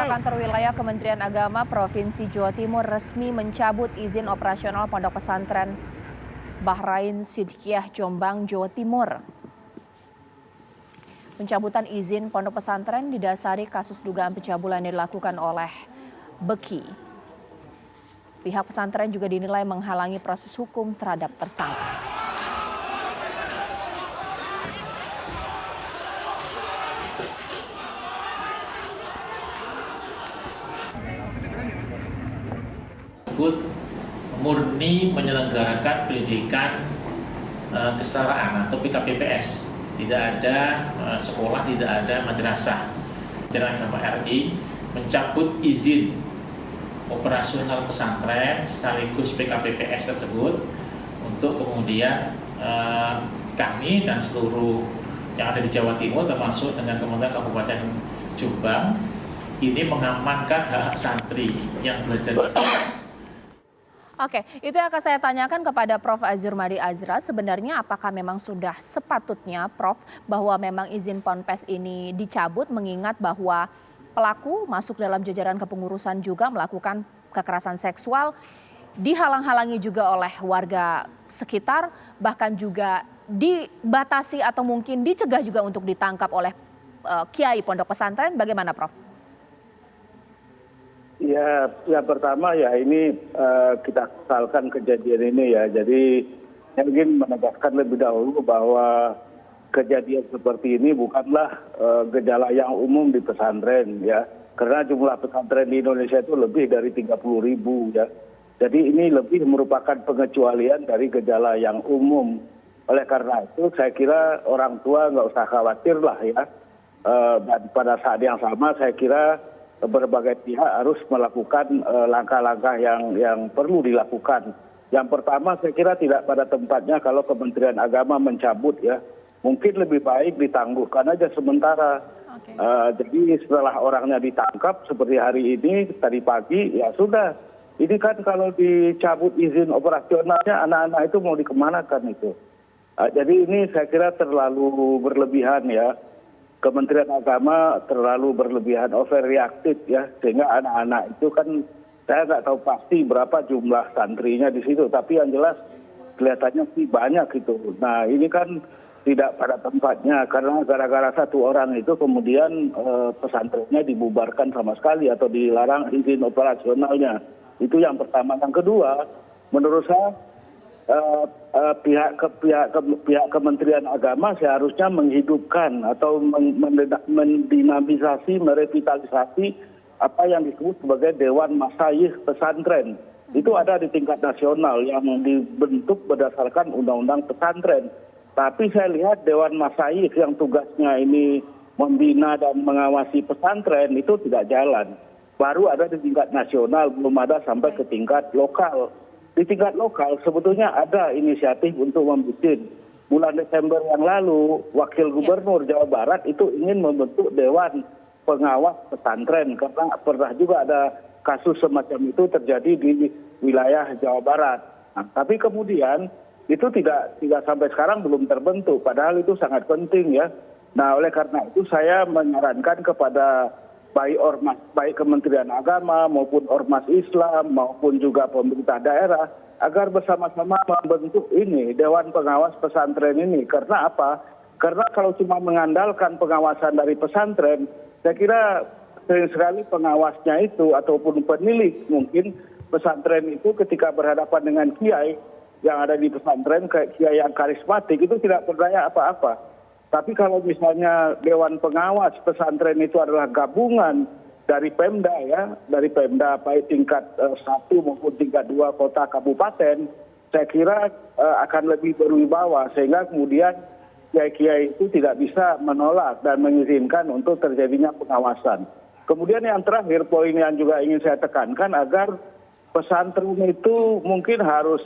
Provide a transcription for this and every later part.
Kantor Wilayah Kementerian Agama Provinsi Jawa Timur resmi mencabut izin operasional Pondok Pesantren Bahrain Sidqiyah Jombang, Jawa Timur. Pencabutan izin pondok pesantren didasari kasus dugaan pencabulan yang dilakukan oleh Beki. Pihak pesantren juga dinilai menghalangi proses hukum terhadap tersangka. Murni menyelenggarakan pendidikan kesetaraan atau PKPPS. Tidak ada sekolah, tidak ada madrasah. Kementerian Agama RI mencabut izin operasional pesantren sekaligus PKPPS tersebut untuk kemudian kami dan seluruh yang ada di Jawa Timur termasuk dengan Kementerian Kabupaten Jombang ini mengamankan hak santri yang belajar di sana. Oke, itu yang akan saya tanyakan kepada Prof. Azurmadi Azra. Sebenarnya apakah memang sudah sepatutnya, Prof, bahwa memang izin Ponpes ini dicabut mengingat bahwa pelaku masuk dalam jajaran kepengurusan juga melakukan kekerasan seksual, dihalang-halangi juga oleh warga sekitar, bahkan juga dibatasi atau mungkin dicegah juga untuk ditangkap oleh kiai pondok pesantren. Bagaimana, Prof? Ya, yang pertama ya ini kita kesalkan kejadian ini ya. Jadi saya ingin menegaskan lebih dahulu bahwa kejadian seperti ini bukanlah gejala yang umum di pesantren ya. Karena jumlah pesantren di Indonesia itu lebih dari 30.000 ya. Jadi ini lebih merupakan pengecualian dari gejala yang umum. Oleh karena itu saya kira orang tua nggak usah khawatir lah ya. Dan pada saat yang sama saya kira berbagai pihak harus melakukan langkah-langkah yang perlu dilakukan. Yang pertama saya kira tidak pada tempatnya kalau Kementerian Agama mencabut ya. Mungkin lebih baik ditangguhkan aja sementara. Okay. Jadi setelah orangnya ditangkap seperti hari ini, tadi pagi, ya sudah. Ini kan kalau dicabut izin operasionalnya anak-anak itu mau dikemanakan itu. Jadi ini saya kira terlalu berlebihan ya. Kementerian Agama terlalu berlebihan, overreaktif ya, sehingga anak-anak itu kan saya nggak tahu pasti berapa jumlah santrinya di situ, tapi yang jelas kelihatannya sih banyak itu. Nah ini kan tidak pada tempatnya karena gara-gara satu orang itu kemudian pesantrennya dibubarkan sama sekali atau dilarang izin operasionalnya. Itu yang pertama. Yang kedua, menurut saya pihak Kementerian Agama seharusnya menghidupkan atau mendinamisasi, merevitalisasi apa yang disebut sebagai Dewan Masyayikh Pesantren. Itu ada di tingkat nasional yang dibentuk berdasarkan Undang-Undang Pesantren. Tapi saya lihat Dewan Masyayikh yang tugasnya ini membina dan mengawasi pesantren itu tidak jalan. Baru ada di tingkat nasional, belum ada sampai ke tingkat lokal. Di tingkat lokal sebetulnya ada inisiatif untuk membuat. Bulan Desember yang lalu, Wakil Gubernur Jawa Barat itu ingin membentuk Dewan Pengawas Pesantren. Karena pernah juga ada kasus semacam itu terjadi di wilayah Jawa Barat. Nah, tapi kemudian itu tidak sampai sekarang belum terbentuk. Padahal itu sangat penting ya. Nah oleh karena itu saya menyarankan kepada baik Kementerian Agama maupun Ormas Islam maupun juga pemerintah daerah agar bersama-sama membentuk ini Dewan Pengawas Pesantren ini. Karena apa? Karena kalau cuma mengandalkan pengawasan dari pesantren, saya kira sering sekali pengawasnya itu ataupun penilik mungkin pesantren itu ketika berhadapan dengan kiai yang ada di pesantren, kiai yang karismatik itu tidak berdaya apa-apa. Tapi kalau misalnya Dewan Pengawas Pesantren itu adalah gabungan dari Pemda ya, dari Pemda baik tingkat 1 maupun tingkat 2 kota kabupaten, saya kira akan lebih berwibawa sehingga kemudian kiai-kiai itu tidak bisa menolak dan mengizinkan untuk terjadinya pengawasan. Kemudian yang terakhir poin yang juga ingin saya tekankan agar pesantren itu mungkin harus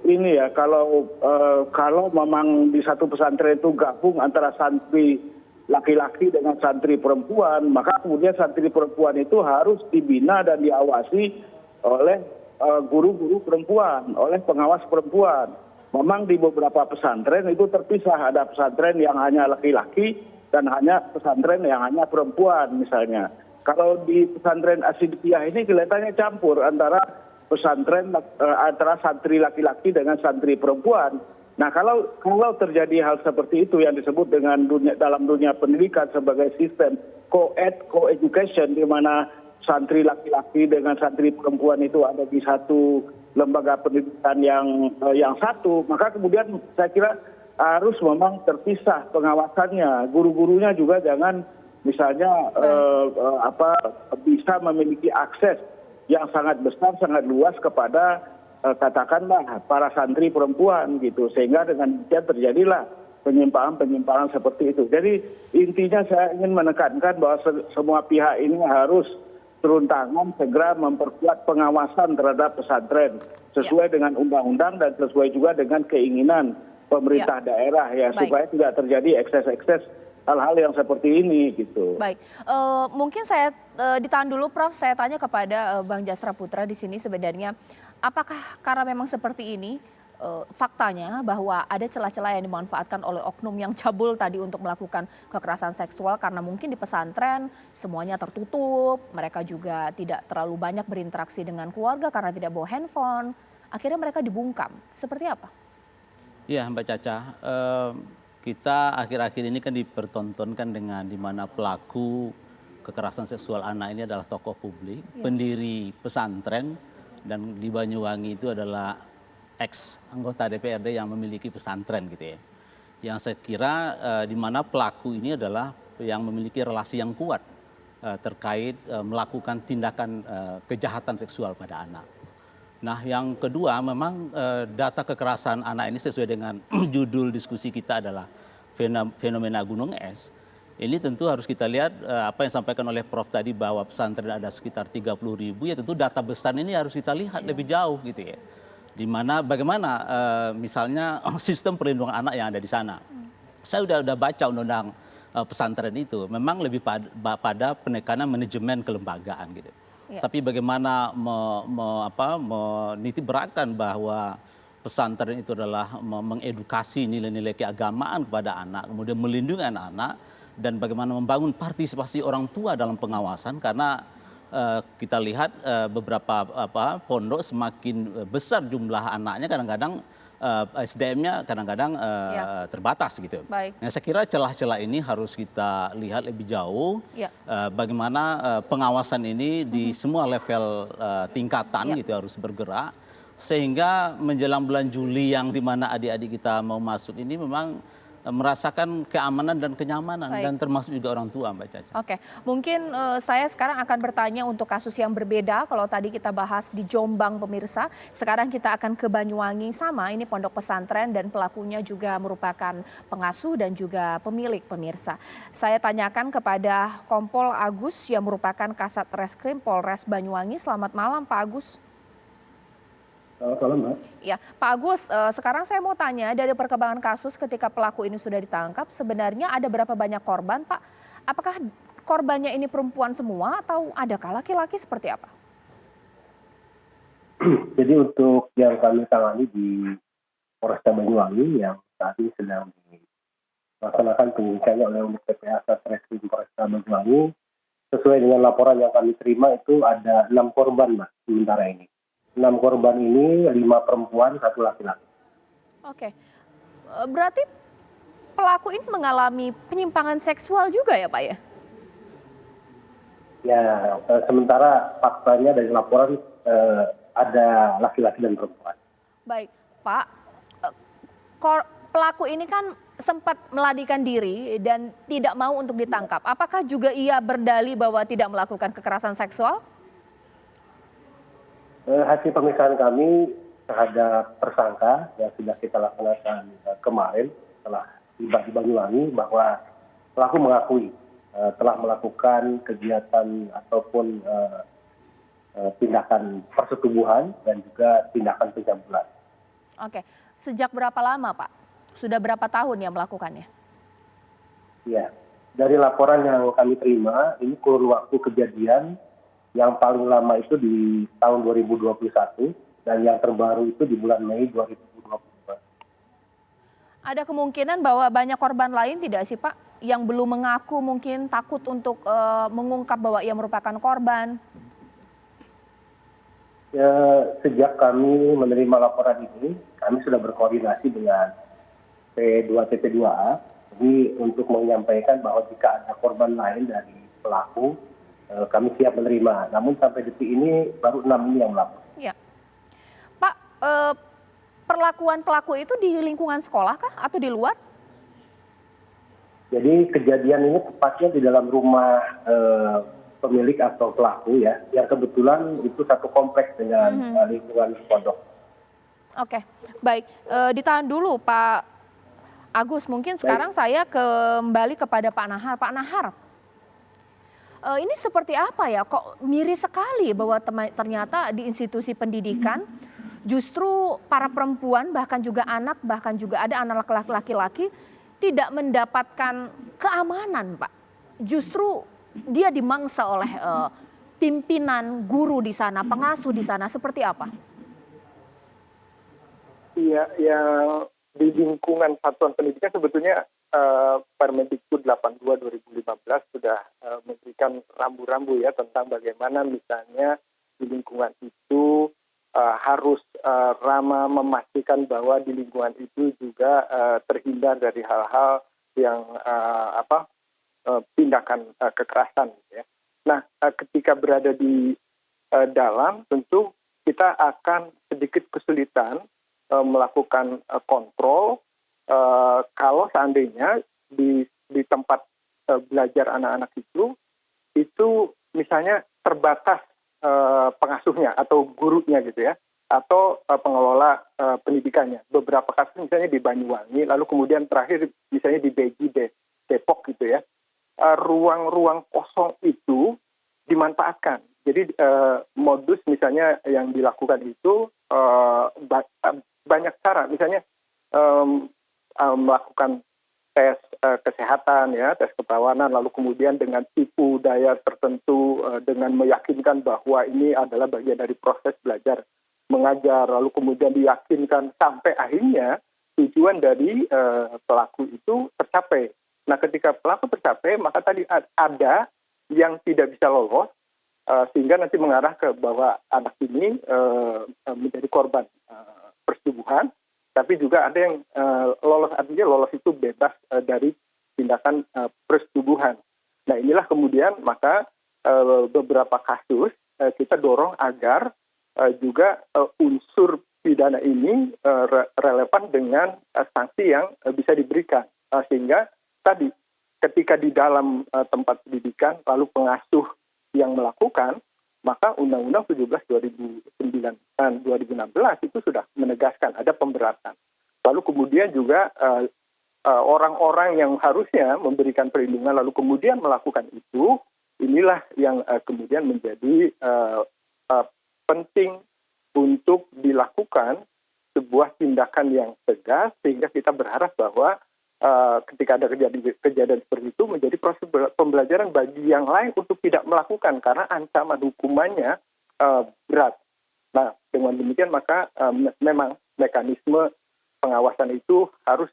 ini ya, kalau memang di satu pesantren itu gabung antara santri laki-laki dengan santri perempuan, maka kemudian santri perempuan itu harus dibina dan diawasi oleh guru-guru perempuan, oleh pengawas perempuan. Memang di beberapa pesantren itu terpisah, ada pesantren yang hanya laki-laki dan hanya pesantren yang hanya perempuan misalnya. Kalau di pesantren Asyidiyah ini kelihatannya campur antara pesantren antara santri laki-laki dengan santri perempuan. Nah, kalau terjadi hal seperti itu yang disebut dengan dalam dunia pendidikan sebagai sistem co-education, di mana santri laki-laki dengan santri perempuan itu ada di satu lembaga pendidikan yang satu, maka kemudian saya kira harus memang terpisah pengawasannya. Guru-gurunya juga jangan misalnya bisa memiliki akses yang sangat besar, sangat luas kepada katakanlah para santri perempuan gitu, sehingga dengan demikian terjadilah penyimpangan-penyimpangan seperti itu. Jadi intinya saya ingin menekankan bahwa semua pihak ini harus turun tangan segera memperkuat pengawasan terhadap pesantren sesuai dengan undang-undang dan sesuai juga dengan keinginan pemerintah daerah ya, supaya tidak terjadi ekses-ekses hal-hal yang seperti ini gitu. Baik, mungkin saya ditahan dulu Prof, saya tanya kepada Bang Jasra Putra di sini sebenarnya apakah karena memang seperti ini faktanya bahwa ada celah-celah yang dimanfaatkan oleh oknum yang cabul tadi untuk melakukan kekerasan seksual karena mungkin di pesantren semuanya tertutup, mereka juga tidak terlalu banyak berinteraksi dengan keluarga karena tidak bawa handphone, akhirnya mereka dibungkam. Seperti apa? Iya Mbak Caca, kita akhir-akhir ini kan dipertontonkan dengan di mana pelaku kekerasan seksual anak ini adalah tokoh publik, pendiri pesantren, dan di Banyuwangi itu adalah ex anggota DPRD yang memiliki pesantren gitu ya. Yang saya kira di mana pelaku ini adalah yang memiliki relasi yang kuat terkait melakukan tindakan kejahatan seksual pada anak. Nah, yang kedua memang data kekerasan anak ini sesuai dengan judul diskusi kita adalah fenomena gunung es. Ini tentu harus kita lihat apa yang disampaikan oleh Prof tadi bahwa pesantren ada sekitar 30.000, ya tentu data besar ini harus kita lihat lebih jauh gitu ya. Di mana bagaimana misalnya sistem perlindungan anak yang ada di sana. Saya udah baca undang-undang pesantren itu memang lebih pada penekanan manajemen kelembagaan gitu. Tapi bagaimana menitiberkan bahwa pesantren itu adalah mengedukasi nilai-nilai keagamaan kepada anak, kemudian melindungi anak-anak, dan bagaimana membangun partisipasi orang tua dalam pengawasan, karena kita lihat beberapa pondok semakin besar jumlah anaknya, kadang-kadang SDM-nya kadang-kadang terbatas gitu. Nah, saya kira celah-celah ini harus kita lihat lebih jauh. Bagaimana pengawasan ini di semua level tingkatan gitu harus bergerak, sehingga menjelang bulan Juli yang dimana adik-adik kita mau masuk ini memang merasakan keamanan dan kenyamanan. Dan termasuk juga orang tua, Mbak Caca. Oke, mungkin saya sekarang akan bertanya untuk kasus yang berbeda. Kalau tadi kita bahas di Jombang pemirsa, sekarang kita akan ke Banyuwangi, sama ini pondok pesantren dan pelakunya juga merupakan pengasuh dan juga pemilik pemirsa. Saya tanyakan kepada Kompol Agus yang merupakan Kasat Reskrim Polres Banyuwangi. Selamat malam Pak Agus. Selamat malam, Mbak. Ya, Pak Agus, sekarang saya mau tanya dari perkembangan kasus ketika pelaku ini sudah ditangkap, sebenarnya ada berapa banyak korban, Pak? Apakah korbannya ini perempuan semua atau adakah laki-laki, seperti apa? Jadi untuk yang kami tangani di Polresta Banyuwangi yang saat ini sedang dilaksanakan penyidikannya oleh unit PPA Satreskrim Polresta Banyuwangi, sesuai dengan laporan yang kami terima itu ada 6 korban, Mbak, sementara ini. 6 korban ini 5 perempuan, 1 laki-laki. Oke, berarti pelaku ini mengalami penyimpangan seksual juga ya Pak ya? Ya, sementara faktanya dari laporan ada laki-laki dan perempuan. Baik, Pak, pelaku ini kan sempat melarikan diri dan tidak mau untuk ditangkap. Apakah juga ia berdalih bahwa tidak melakukan kekerasan seksual? Hasil pemeriksaan kami terhadap tersangka yang sudah kita laksanakan kemarin setelah tiba di Banyuwangi, bahwa pelaku mengakui telah melakukan kegiatan ataupun tindakan persetubuhan dan juga tindakan pencabulan. Oke, sejak berapa lama Pak? Sudah berapa tahun yang melakukannya? Ya, dari laporan yang kami terima, ini kurun waktu kejadian yang paling lama itu di tahun 2021 dan yang terbaru itu di bulan Mei 2022. Ada kemungkinan bahwa banyak korban lain tidak sih Pak yang belum mengaku mungkin takut untuk mengungkap bahwa ia merupakan korban? Ya, sejak kami menerima laporan ini, kami sudah berkoordinasi dengan P2TP2A, jadi untuk menyampaikan bahwa jika ada korban lain dari pelaku, kami siap menerima. Namun sampai detik ini baru 6 ini yang melapor. Ya. Pak, perlakuan pelaku itu di lingkungan sekolah kah atau di luar? Jadi kejadian ini tepatnya di dalam rumah pemilik atau pelaku ya, yang kebetulan itu satu kompleks dengan lingkungan pondok. Oke, baik. Ditahan dulu Pak Agus, mungkin sekarang saya kembali kepada Pak Nahar. Pak Nahar, ini seperti apa ya? Kok miris sekali bahwa ternyata di institusi pendidikan justru para perempuan bahkan juga anak, bahkan juga ada anak laki-laki tidak mendapatkan keamanan, Pak. Justru dia dimangsa oleh pimpinan guru di sana, pengasuh di sana, seperti apa? Iya, yang di lingkungan satuan pendidikan sebetulnya Permendikbud 82 2015 sudah memberikan rambu-rambu ya tentang bagaimana misalnya di lingkungan itu harus ramah memastikan bahwa di lingkungan itu juga terhindar dari hal-hal yang tindakan kekerasan. Ya. Nah, ketika berada di dalam, tentu kita akan sedikit kesulitan melakukan kontrol kalau seandainya di tempat belajar anak-anak itu misalnya terbatas pengasuhnya atau gurunya gitu ya, atau pengelola pendidikannya. Beberapa kasus misalnya di Banyuwangi, lalu kemudian terakhir misalnya di Beji Depok gitu ya. Ruang-ruang kosong itu dimanfaatkan. Jadi modus misalnya yang dilakukan itu banyak cara, misalnya melakukan tes kesehatan ya, tes keperawanan, lalu kemudian dengan tipu daya tertentu dengan meyakinkan bahwa ini adalah bagian dari proses belajar mengajar, lalu kemudian diyakinkan sampai akhirnya tujuan dari pelaku itu tercapai. Nah, ketika pelaku tercapai, maka tadi ada yang tidak bisa lolos, sehingga nanti mengarah ke bahwa anak ini menjadi korban persetubuhan, tapi juga ada yang lolos, artinya lolos itu bebas dari tindakan persetubuhan. Nah, inilah kemudian maka beberapa kasus kita dorong agar juga unsur pidana ini relevan dengan sanksi yang bisa diberikan, sehingga tadi ketika di dalam tempat pendidikan lalu pengasuh yang melakukan, maka Undang-Undang 17 2016 itu sudah menegaskan ada pemberatan. Lalu kemudian juga orang-orang yang harusnya memberikan perlindungan lalu kemudian melakukan itu, inilah yang kemudian menjadi penting untuk dilakukan sebuah tindakan yang tegas, sehingga kita berharap bahwa ketika ada kejadian seperti itu menjadi proses pembelajaran bagi yang lain untuk tidak melakukan, karena ancaman hukumannya berat. Nah, dengan demikian maka memang mekanisme pengawasan itu harus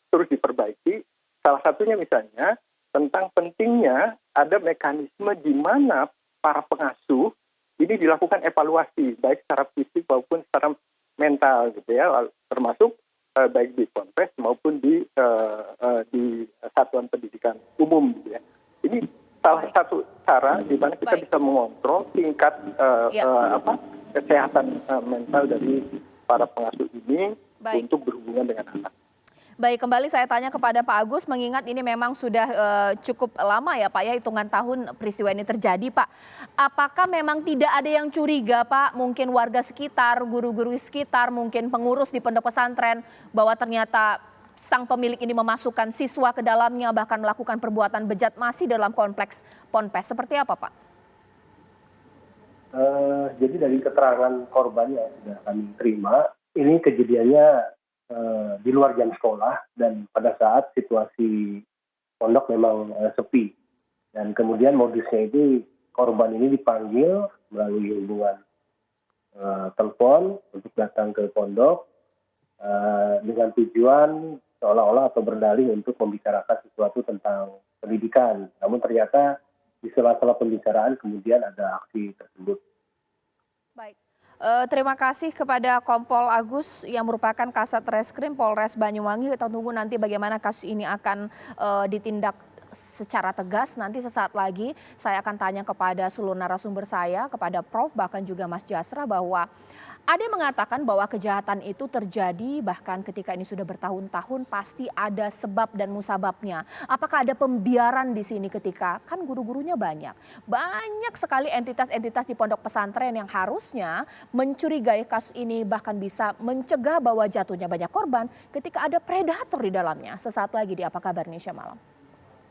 terus diperbaiki. Salah satunya misalnya tentang pentingnya ada mekanisme di mana para pengasuh ini dilakukan evaluasi baik secara fisik maupun secara mental gitu ya, termasuk baik di Ponpes maupun di satuan pendidikan umum gitu ya. Ini salah satu cara di mana kita bisa mengontrol tingkat kesehatan mental dari para pengasuh ini untuk berhubungan dengan anak. Baik, kembali saya tanya kepada Pak Agus, mengingat ini memang sudah cukup lama ya Pak ya, hitungan tahun peristiwa ini terjadi Pak. Apakah memang tidak ada yang curiga Pak, mungkin warga sekitar, guru-guru sekitar, mungkin pengurus di pondok pesantren, bahwa ternyata sang pemilik ini memasukkan siswa ke dalamnya, bahkan melakukan perbuatan bejat masih dalam kompleks Ponpes, seperti apa Pak? Jadi dari keterangan korban yang sudah kami terima, ini kejadiannya di luar jam sekolah dan pada saat situasi pondok memang sepi, dan kemudian modusnya itu korban ini dipanggil melalui hubungan telepon untuk datang ke pondok dengan tujuan seolah-olah atau berdalih untuk membicarakan sesuatu tentang pendidikan. Namun ternyata di sela-sela pembicaraan kemudian ada aksi tersebut. Baik. Terima kasih kepada Kompol Agus yang merupakan Kasat Reskrim Polres Banyuwangi. Kita tunggu nanti bagaimana kasus ini akan ditindak secara tegas. Nanti sesaat lagi saya akan tanya kepada seluruh narasumber saya, kepada Prof, bahkan juga Mas Jasra, bahwa ada yang mengatakan bahwa kejahatan itu terjadi bahkan ketika ini sudah bertahun-tahun, pasti ada sebab dan musababnya. Apakah ada pembiaran di sini ketika kan guru-gurunya banyak. Banyak sekali entitas-entitas di pondok pesantren yang harusnya mencurigai kasus ini, bahkan bisa mencegah bahwa jatuhnya banyak korban ketika ada predator di dalamnya. Sesaat lagi di Apa Kabar Indonesia Malam.